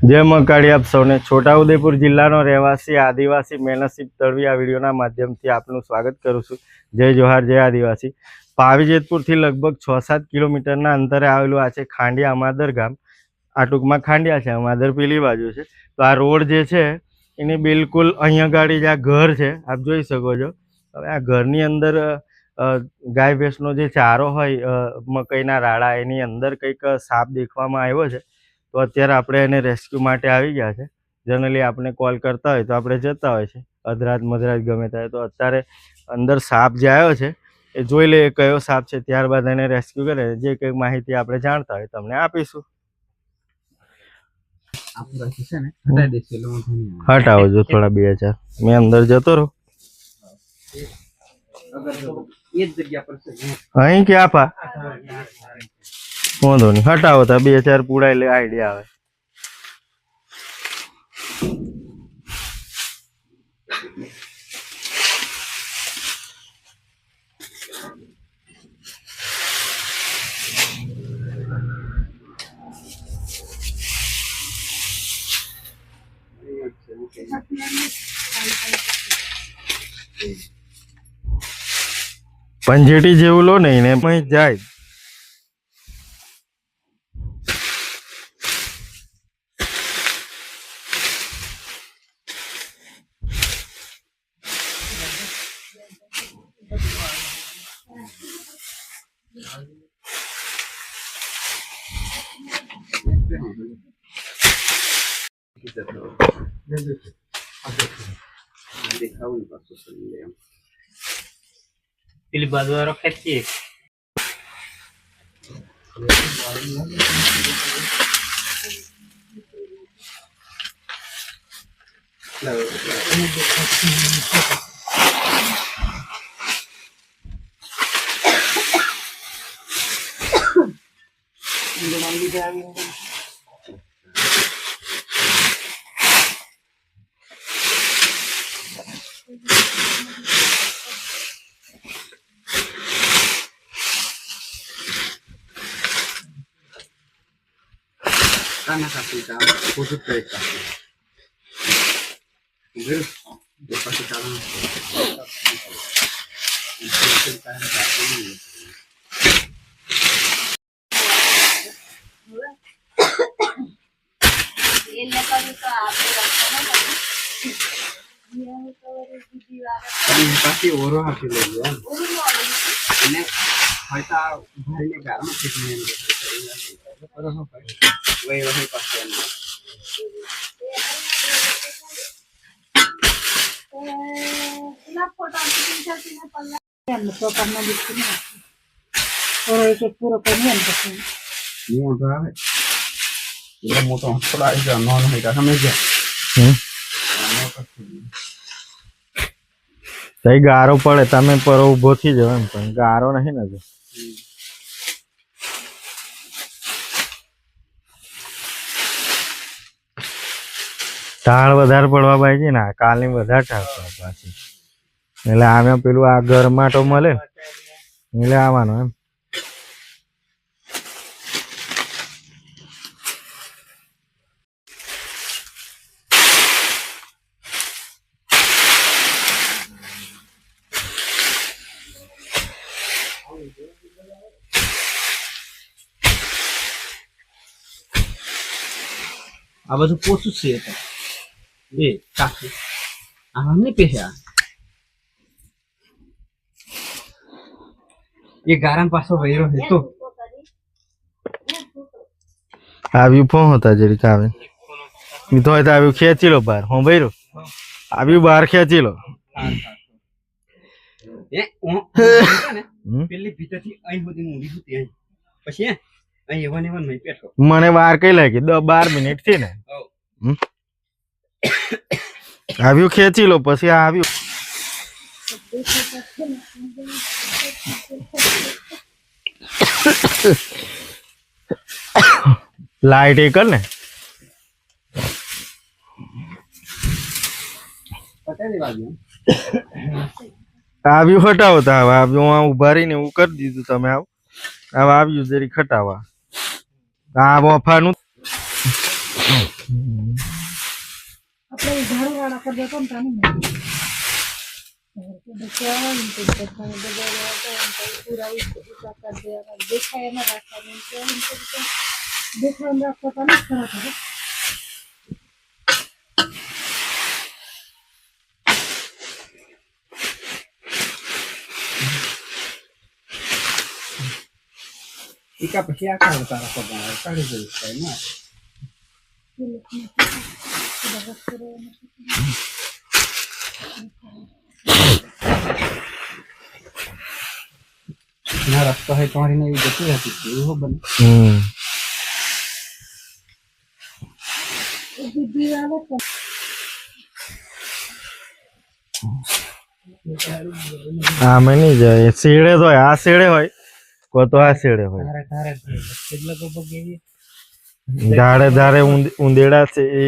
जय मकाड़ी आप सौने छोटाउदेपुर जिल्लानो રહેવાસી आदिवासी मेहनतसिंह तळवी आ विडियोना माध्यमथी आपनुं स्वागत करूं छुं। जय जोहार जय आदिवासी। पावीजेतपुरथी लगभग 6-7 किलोमीटरना अंतरे आवेલું આ છે ખાંડિયા અમાદર ગામ। આ ટૂંકમાં ખાંડિયા છે, અમાદર પેલી બાજુ છે। તો આ રોડ જે છે એની બિલકુલ અહીંયા ગાડી જે આ ઘર છે આપ જોઈ શકો છો। હવે આ ઘરની અંદર ગાય ભેંસનો જે ચારો હોય મકઈના રાડા એની અંદર કંઈક સાપ દેખવામાં આવ્યો છે। तो અત્યારે આપણે એને રેસ્ક્યુ માટે આવી ગયા છે। જનરલી આપણે કોલ કરતા હોય તો આપણે જતા હોય છે અધરાત મધરાત ગમે ત્યારે। તો અત્યારે અંદર સાપ જે આવ્યો છે એ જોઈ લે કયો સાપ છે, ત્યારબાદ એને રેસ્ક્યુ કરે। જે કંઈક માહિતી આપણે જાણતા હોય તમને આપીશું। હટાવો જો થોડા 2-4 મેં અંદર જતો રહું અહીં કે આપા વાંધો નહીં હટાવો તો 2-4 પૂડા એટલે આઈડિયા આવે। पंजेटी जेवू लो नहीं ने मैं जाए પેલી બાજુ વાળો ખેંચીએ karena kita khusus mereka mungkin dapat kita pasti orang hasil ya ini kita hari garam fitmen वही वही पास गारो पड़े तमे पर उभो थी जाओ एम पण गारो नहीं ने ઢાળ વધારે પડવા પાછી ને કાલની વધારે ઢાળ પડવા પાછી એટલે આમે પેલું આ ગરમાટો મળે એટલે આવવાનો એમ। આ બધું પોસું છે એ કાકી આ અમને પેશા ये गारम पासो वैरो है तो आव्यू फोन होता जरी कावे मी तो होता आव्यू खेची लो बार हो वैरो आव्यू बार खेची लो ए પેલી ભીતરથી અહીં સુધી મૂડી હતી અહીં પછી અહીં એવન એવન નહીં પેટો મને વાર કઈ લાગી 10-12 મિનિટ થી ને આવ્યું ખેંચી લો પછી આ આવ્યું લાઈટ એ કર ને આવ્યું હટાવતા હવે આવ્યું ઉભા રહીને એવું કરી દીધું તમે આવ હવે આવ્યું જરી ખટાવા આ વફાનું કાળા કરી દેતો ને તાની પૂરા દેખાય એમાં રાખવાનું દેખાય રાખતા તાને ખરા કરે એકા પછી આ કાઢો તારા પગમાં કાઢી દઉં કઈ ના ના રસ્તો હોય તમારી ને એવી જતી હતી એવું બને દીદી આવે તો આમે નહીં જાય શેડે તો હોય આ શેડે હોય કો તો આ શેડે હોય ધારે ધારે એટલે લગભગ એવી ધારે ધારે ઉંદેડા છે એ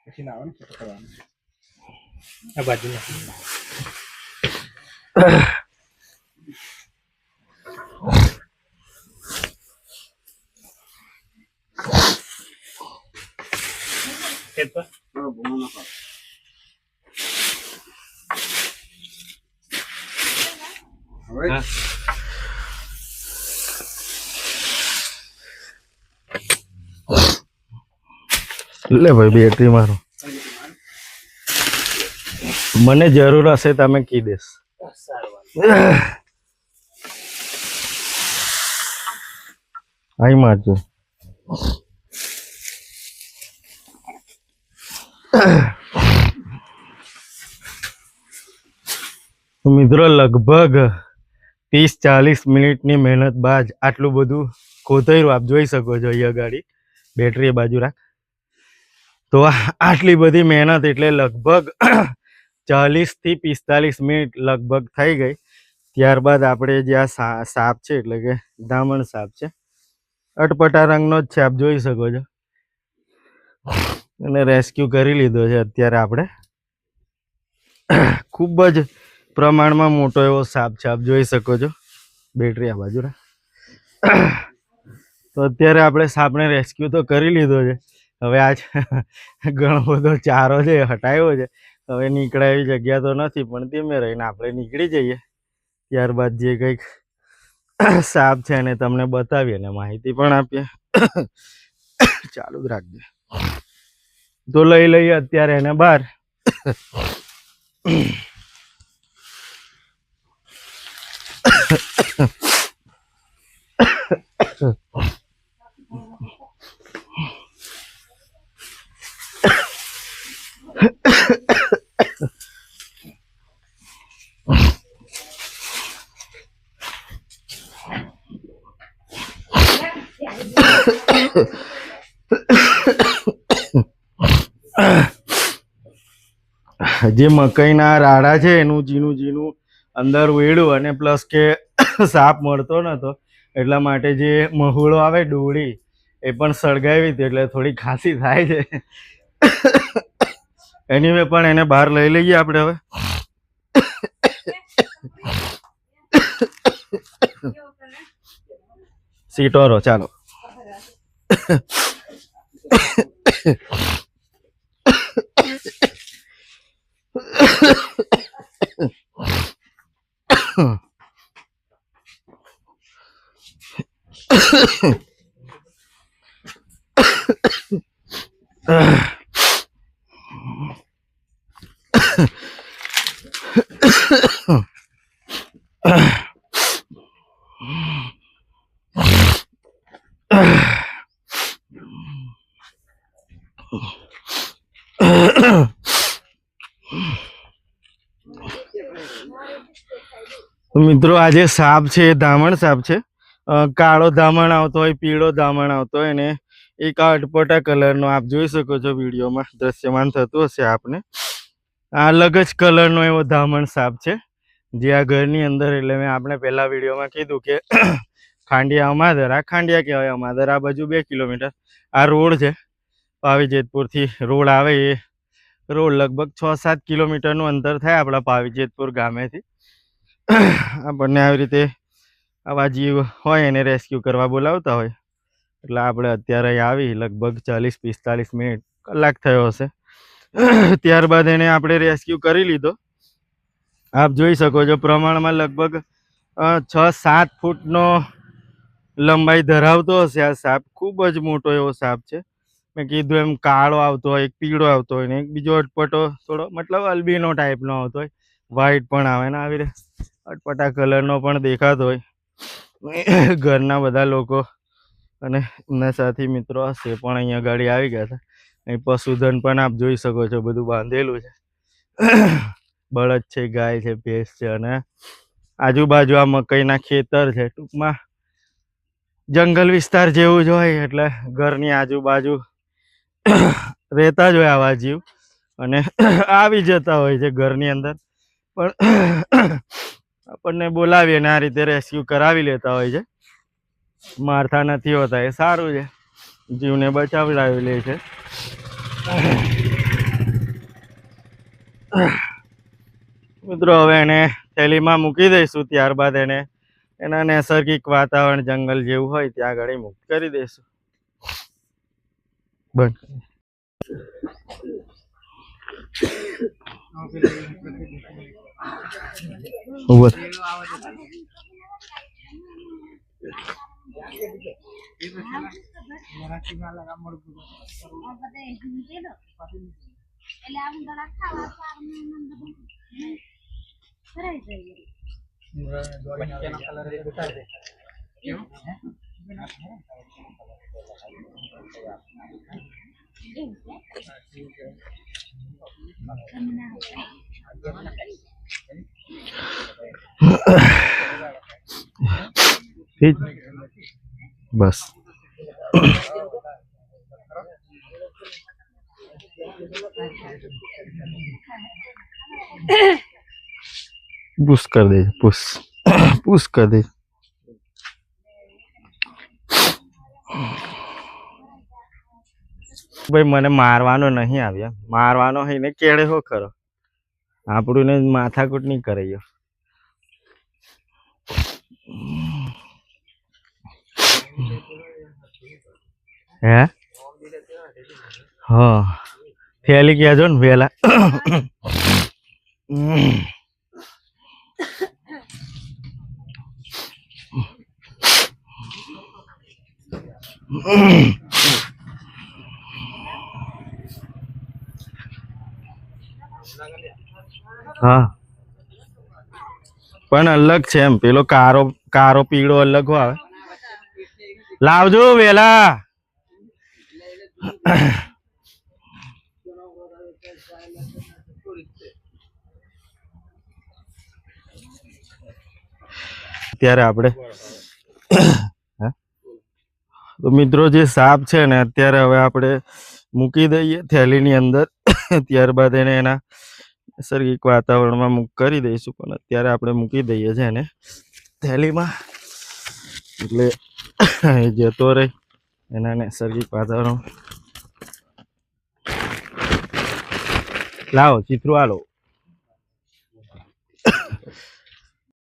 પછી લાવવાનું છે કરવાનું આ બાજુ લે ભાઈ બેટરી મારો મને જરૂર હશે તમે કી દેશ આઈ મારજો મિત્રો લગભગ 30-40 મિનિટની મહેનત બાદ આટલું બધું કોતર્યું આપ જોઈ શકો છો અહીંયા ગાડી બેટરી બાજુ રાખ તો આટલી બધી મહેનત એટલે લગભગ 40 થી 45 મિનિટ લગભગ થઈ ગઈ ત્યારબાદ આપણે જે આ સાપ છે એટલે કે ધામણ સાપ છે અટપટા રંગનો જ છે આપ જોઈ શકો છો અને રેસ્ક્યુ કરી લીધો છે અત્યારે આપણે ખૂબ જ પ્રમાણમાં મોટો એવો સાપ છે આપ જોઈ શકો છો બેટરી આ બાજુ તો અત્યારે આપણે સાપને રેસ્ક્યુ તો કરી લીધો છે હવે આજ ઘણો બધો ચારો છે હટાવ્યો છે હવે નીકળે એવી જગ્યા તો નથી પણ ધીમે રહીને આપણે નીકળી જઈએ ત્યારબાદ જે કંઈક સાપ છે એને તમને બતાવીએ અને માહિતી પણ આપીએ ચાલુ જ રાખજે તો લઈ લઈએ અત્યારે એને બહાર જે મકાઈના રાડા છે એનું ઝીણું ઝીણું અંદર વેડું અને પ્લસ કે સાપ મળતો નતો એટલા માટે જે મહુડો આવે ડોળી એ પણ સળગાવી હતી એટલે થોડી ખાંસી થાય છે એની પણ એને બહાર લઈ લઈએ આપણે હવે સીટોરો ચાલો મિત્રો આજે સાપ છે એ ધામણ સાપ છે કાળો ધામણ આવતો હોય પીળો ધામણ આવતો હોય અને એક અટપટા કલરનો આપ જોઈ શકો છો વિડીયોમાં દ્રશ્યમાન થતું હશે આપને અલગ જ કલરનો એવો ધામણ સાપ છે જે આ ઘરની અંદર એટલે મેં આપણે પહેલા વિડીયોમાં કીધું કે ખાંડિયા અમાદર ખાંડિયા કહેવાય અમાદર આ બાજુ 2 કિલોમીટર આ રોડ છે પાવી જેતપુરથી રોડ આવે એ રોડ લગભગ 6-7 કિલોમીટરનું અંતર થાય આપણા પાવી જેતપુર ગામેથી આપણને આવી રીતે આવા જીવ હોય એને રેસ્ક્યુ કરવા બોલાવતા હોય એટલે આપણે અત્યારે અહીં આવી લગભગ 40-45 મિનિટ કલાક થયો હશે. ત્યારબાદ એને આપણે રેસ્ક્યુ કરી લીધો. આપ જોઈ શકો છો પ્રમાણમાં લગભગ 6-7 ફૂટનો લંબાઈ ધરાવતો હશે આ સાપ. ખૂબ જ મોટો એવો સાપ છે. મેં કીધું એમ કાળો આવતો હોય, એક પીળો આવતો હોય ને એક બીજો અટપટો થોડો મતલબ અલ્બીનો ટાઈપનો આવતો હોય, વ્હાઈટ પણ આવે ને આવી રીતે અટપટા કલરનો પણ દેખાતો હોય. ઘરના બધા લોકો અને એમના સાથી મિત્રો હશે પણ અહીંયા ગાડી આવી ગયા હતા. અહીં પશુધન પણ આપ જોઈ શકો છો બધું બાંધેલું છે. બળદ છે, ગાય છે, ભેંસ છે અને આજુબાજુ આ મકાઈના ખેતર છે. ટૂંકમાં જંગલ વિસ્તાર જેવું જ હોય એટલે ઘરની આજુબાજુ રહેતા જ હોય આવા જીવ અને આવી જતા હોય છે ઘરની અંદર. પણ આપણને બોલાવીએ ને આ રીતે રેસ્ક્યુ કરાવી લેતા હોય છે. મારતા નથી હોતા, એ સારું છે, જીવને બચાવડાવી લે છે. મિત્રો હવે એને થેલીમાં મૂકી દઈશું, ત્યારબાદ એને એના નૈસર્ગિક વાતાવરણ જંગલ જેવું હોય ત્યાં આગળ મુક્ત કરી દઈશું. બંધ ઉભો બસ પુશ कर दे, पुश पुश कर दे. ભાઈ મને મારવાનો નહીં આવ્યા, મારવાનો હોય ને કેળે હો ખરો, આપણું ને માથાકૂટ નહીં કરાયો. હે હા થેલી કહેજો ને વેલા. હા પણ અલગ છે એમ, પેલો કારો કારો પીળો અલગ આવે. લાવજો વેલા. અત્યારે આપણે તો મિત્રો જે સાપ છે ને અત્યારે હવે આપણે મૂકી દઈએ થેલીની અંદર. ત્યારબાદ એને એના નૈસર્ગિક વાતાવરણમાં મુક્ત કરી દઈશું. પણ અત્યારે આપણે મૂકી દઈએ છીએ એને થેલીમાં, એટલે એ જતો રહે એના નૈસર્ગિક વાતાવરણ. લાવો ચિત્રો આલો.